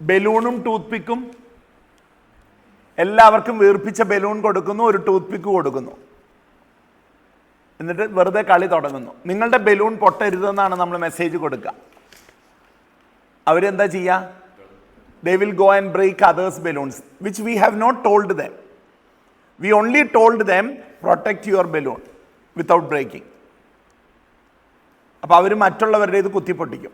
ബലൂണും tooth പിക്കും എല്ലാവർക്കും വീർപ്പിച്ച balloon കൊടുക്കുന്നു, ഒരു ടൂത്ത് പിക്ക് കൊടുക്കുന്നു, എന്നിട്ട് വെറുതെ കളി തുടങ്ങുന്നു. നിങ്ങളുടെ ബലൂൺ പൊട്ടരുതെന്നാണ് നമ്മൾ മെസ്സേജ് കൊടുക്കുക. അവരെന്താ ചെയ്യുക? They will go and break others' balloons, which we have not told them. We only told them, protect your balloon without breaking. അപ്പോൾ അവർ മറ്റുള്ളവരുടെ ഇത് കുത്തിപ്പൊട്ടിക്കും.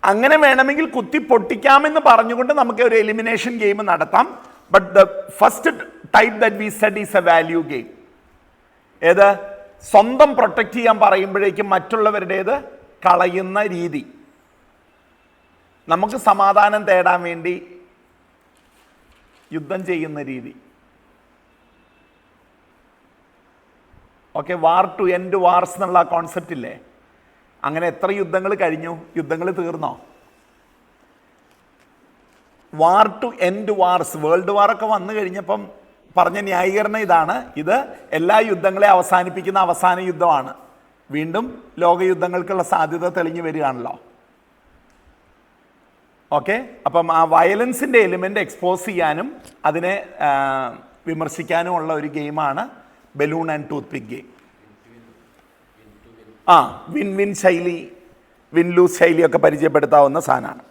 അങ്ങനെ വേണമെങ്കിൽ കുത്തിപ്പൊട്ടിക്കാമെന്ന് പറഞ്ഞുകൊണ്ട് നമുക്ക് ഒരു എലിമിനേഷൻ ഗെയിം നടത്താം. But the first type that we said is a value game. ഏത്? സ്വന്തം പ്രൊട്ടക്റ്റ് ചെയ്യാൻ പറയുമ്പോഴേക്കും മറ്റുള്ളവരുടേത് കളയുന്ന രീതി, നമുക്ക് സമാധാനം തേടാൻ വേണ്ടി യുദ്ധം ചെയ്യുന്ന രീതി. Okay, war to end wars എന്നുള്ള കോൺസെപ്റ്റ് ഇല്ലേ? അങ്ങനെ എത്ര യുദ്ധങ്ങൾ കഴിഞ്ഞു? യുദ്ധങ്ങൾ തീർന്നോ? War to end wars, world വാറൊക്കെ വന്നു കഴിഞ്ഞപ്പം പറഞ്ഞ ന്യായീകരണം ഇതാണ്: ഇത് എല്ലാ യുദ്ധങ്ങളെ അവസാനിപ്പിക്കുന്ന അവസാന യുദ്ധമാണ്. വീണ്ടും ലോകയുദ്ധങ്ങൾക്കുള്ള സാധ്യത തെളിഞ്ഞു വരികയാണല്ലോ. ഓക്കെ, അപ്പം ആ വയലൻസിൻ്റെ എലിമെൻ്റ് എക്സ്പോസ് ചെയ്യാനും അതിനെ വിമർശിക്കാനും ഉള്ള ഒരു ഗെയിമാണ് balloon and tooth pick game. Win win ശൈലി, വിൻ ലൂസ് ശൈലിയൊക്കെ പരിചയപ്പെടുത്താവുന്ന സാധനമാണ്.